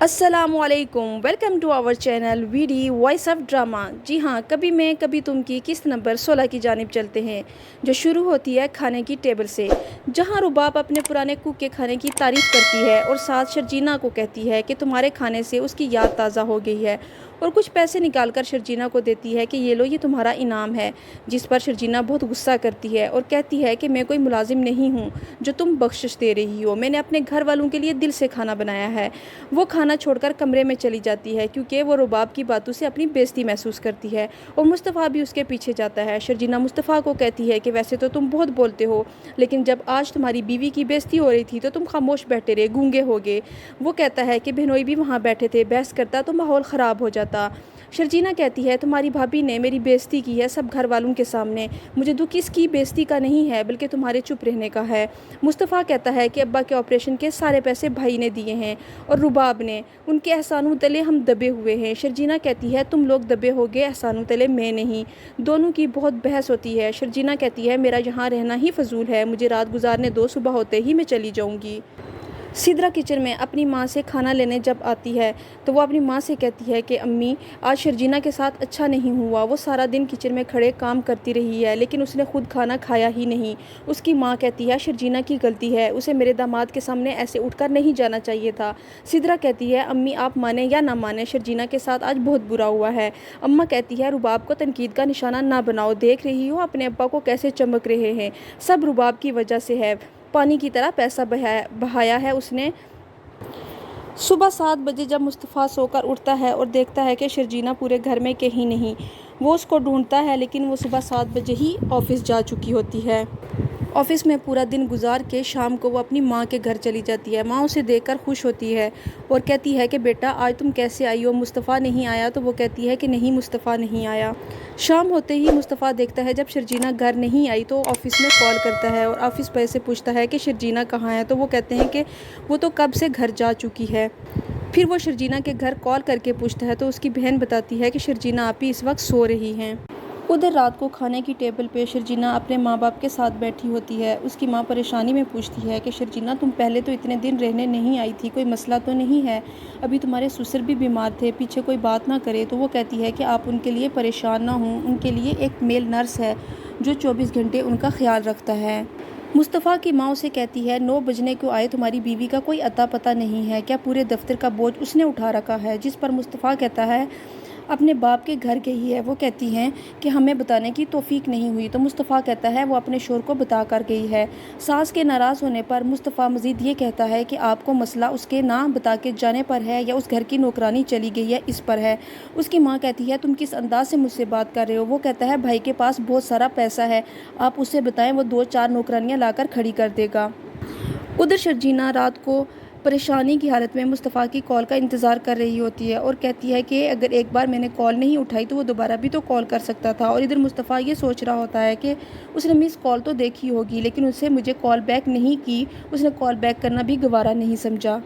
السلام علیکم، welcome to our channel V D voice of drama. جی ہاں، کبھی میں کبھی تم کی قسط نمبر 16 کی جانب چلتے ہیں، جو شروع ہوتی ہے کھانے کی ٹیبل سے، جہاں رباب اپنے پرانے کوک کے کھانے کی تعریف کرتی ہے اور ساتھ شرجینا کو کہتی ہے کہ تمہارے کھانے سے اس کی یاد تازہ ہو گئی ہے، اور کچھ پیسے نکال کر شرجینا کو دیتی ہے کہ یہ لو، یہ تمہارا انعام ہے، جس پر شرجینا بہت غصہ کرتی ہے اور کہتی ہے کہ میں کوئی ملازم نہیں ہوں جو تم بخشش دے رہی ہو، میں نے اپنے گھر والوں کے لیے دل سے کھانا بنایا ہے۔ وہ کھانا چھوڑ کر کمرے میں چلی جاتی ہے کیونکہ وہ رباب کی باتوں سے اپنی بےزتی محسوس کرتی ہے، اور مصطفیٰ بھی اس کے پیچھے جاتا ہے۔ شرجینا مصطفیٰ کو کہتی ہے کہ ویسے تو تم بہت بولتے ہو، لیکن جب آج تمہاری بیوی کی بےزتی ہو رہی تھی تو تم خاموش بیٹھے رہے، گونگے ہو گئے۔ وہ کہتا ہے کہ بہنوئی بھی وہاں بیٹھے تھے، بحث کرتا تو ماحول خراب ہو جاتا۔ شرجینا کہتی ہے تمہاری بھابھی نے میری بےزتی کی ہے سب گھر والوں کے سامنے، مجھے دکھ اس کی بےزتی کا نہیں ہے بلکہ تمہارے چپ رہنے کا ہے۔ مصطفیٰ کہتا ہے کہ ابا کے آپریشن کے سارے پیسے بھائی نے دیے ہیں اور رباب نے، ان کے احسانوں تلے ہم دبے ہوئے ہیں۔ شرجینا کہتی ہے تم لوگ دبے ہوگے، احسانوں تلے میں نہیں۔ دونوں کی بہت بحث ہوتی ہے۔ شرجینا کہتی ہے میرا یہاں رہنا ہی فضول ہے، مجھے رات گزارنے دو، صبح ہوتے ہی میں چلی جاؤں گی۔ سدرا کچن میں اپنی ماں سے کھانا لینے جب آتی ہے تو وہ اپنی ماں سے کہتی ہے کہ امی، آج شرجینا کے ساتھ اچھا نہیں ہوا، وہ سارا دن کچن میں کھڑے کام کرتی رہی ہے لیکن اس نے خود کھانا کھایا ہی نہیں۔ اس کی ماں کہتی ہے شرجینا کی غلطی ہے، اسے میرے داماد کے سامنے ایسے اٹھ کر نہیں جانا چاہیے تھا۔ سدرا کہتی ہے امی آپ مانیں یا نہ مانیں، شرجینا کے ساتھ آج بہت برا ہوا ہے۔ اماں کہتی ہے رباب کو تنقید کا نشانہ نہ بناؤ، دیکھ رہی ہو اپنے ابا کو کیسے چمک رہے ہیں، سب رباب کی وجہ سے ہے، پانی کی طرح پیسہ بہایا ہے اس نے۔ صبح 7 بجے جب مصطفیٰ سو کر اٹھتا ہے اور دیکھتا ہے کہ شرجینا پورے گھر میں کہیں نہیں، وہ اس کو ڈھونڈتا ہے لیکن وہ صبح 7 بجے ہی آفس جا چکی ہوتی ہے۔ آفس میں پورا دن گزار کے شام کو وہ اپنی ماں کے گھر چلی جاتی ہے۔ ماں اسے دیکھ کر خوش ہوتی ہے اور کہتی ہے کہ بیٹا آج تم کیسے آئی ہو، مصطفیٰ نہیں آیا؟ تو وہ کہتی ہے کہ نہیں، مصطفیٰ نہیں آیا۔ شام ہوتے ہی مصطفیٰ دیکھتا ہے جب شرجینا گھر نہیں آئی تو آفس میں کال کرتا ہے اور آفس بوائے سے پوچھتا ہے کہ شرجینا کہاں ہے؟ تو وہ کہتے ہیں کہ وہ تو کب سے گھر جا چکی ہے۔ پھر وہ شرجینا کے گھر کال کر کے پوچھتا ہے تو اس کی بہن بتاتی ہے کہ شرجینا آپی اس وقت سو رہی ہیں۔ ادھر رات کو کھانے کی ٹیبل پہ شرجینا اپنے ماں باپ کے ساتھ بیٹھی ہوتی ہے۔ اس کی ماں پریشانی میں پوچھتی ہے کہ شرجینا تم پہلے تو اتنے دن رہنے نہیں آئی تھی، کوئی مسئلہ تو نہیں ہے؟ ابھی تمہارے سسر بھی بیمار تھے، پیچھے کوئی بات نہ کرے؟ تو وہ کہتی ہے کہ آپ ان کے لیے پریشان نہ ہوں، ان کے لیے ایک میل نرس ہے جو 24 گھنٹے ان کا خیال رکھتا ہے۔ مصطفیٰ کی ماں اسے کہتی ہے 9 بجنے کو آئے، تمہاری بیوی کا کوئی اتا پتہ نہیں ہے کیا؟ پورے دفتر کا بوجھ اس نے اٹھا رکھا ہے۔ جس پر مصطفیٰ کہتا ہے اپنے باپ کے گھر گئی ہے۔ وہ کہتی ہیں کہ ہمیں بتانے کی توفیق نہیں ہوئی۔ تو مصطفیٰ کہتا ہے وہ اپنے شوہر کو بتا کر گئی ہے۔ ساس کے ناراض ہونے پر مصطفیٰ مزید یہ کہتا ہے کہ آپ کو مسئلہ اس کے نہ بتا کے جانے پر ہے یا اس گھر کی نوکرانی چلی گئی ہے اس پر ہے؟ اس کی ماں کہتی ہے تم کس انداز سے مجھ سے بات کر رہے ہو؟ وہ کہتا ہے بھائی کے پاس بہت سارا پیسہ ہے، آپ اسے بتائیں، وہ 2-4 نوکرانیاں لا کر کھڑی کر دے گا۔ ادھر شرجینا رات کو پریشانی کی حالت میں مصطفیٰ کی کال کا انتظار کر رہی ہوتی ہے اور کہتی ہے کہ اگر ایک بار میں نے کال نہیں اٹھائی تو وہ دوبارہ بھی تو کال کر سکتا تھا، اور ادھر مصطفیٰ یہ سوچ رہا ہوتا ہے کہ اس نے مس کال تو دیکھی ہوگی لیکن اسے مجھے کال بیک نہیں کی، اس نے کال بیک کرنا بھی گوارا نہیں سمجھا۔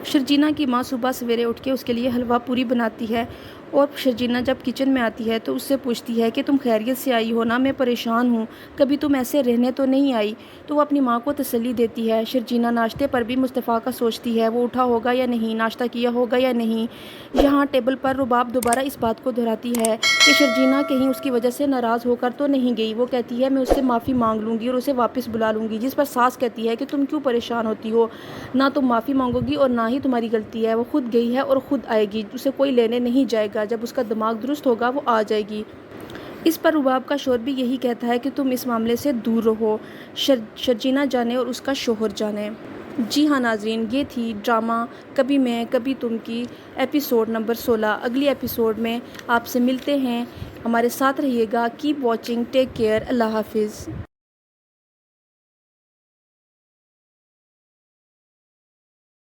شرجینا کی ماں صبح سویرے اٹھ کے اس کے لیے حلوہ پوری بناتی ہے اور شرجینا جب کچن میں آتی ہے تو اس سے پوچھتی ہے کہ تم خیریت سے آئی ہو نا؟ میں پریشان ہوں، کبھی تم ایسے رہنے تو نہیں آئی؟ تو وہ اپنی ماں کو تسلی دیتی ہے۔ شرجینا ناشتے پر بھی مصطفیٰ کا سوچتی ہے، وہ اٹھا ہوگا یا نہیں، ناشتہ کیا ہوگا یا نہیں۔ یہاں ٹیبل پر رباب دوبارہ اس بات کو دہراتی ہے کہ شرجینا کہیں اس کی وجہ سے ناراض ہو کر تو نہیں گئی۔ وہ کہتی ہے میں اس سے معافی مانگ لوں گی اور اسے واپس بلا لوں گی، جس پر ساس کہتی ہے کہ تم کیوں پریشان ہوتی ہو، نہ تم معافی مانگو گی اور نہ ہی تمہاری غلطی ہے، وہ خود گئی ہے اور خود آئے گی، اسے کوئی لینے نہیں جائے گا، جب اس کا دماغ درست ہوگا وہ آ جائے گی۔ اس پر رباب کا شوہر بھی یہی کہتا ہے کہ تم اس معاملے سے دور رہو، شرجینا جانے اور اس کا شوہر جانے۔ جی ہاں ناظرین، یہ تھی ڈرامہ کبھی میں کبھی تم کی ایپیسوڈ نمبر 16۔ اگلی ایپیسوڈ میں آپ سے ملتے ہیں، ہمارے ساتھ رہیے گا۔ کیپ واچنگ، ٹیک کیئر، اللہ حافظ۔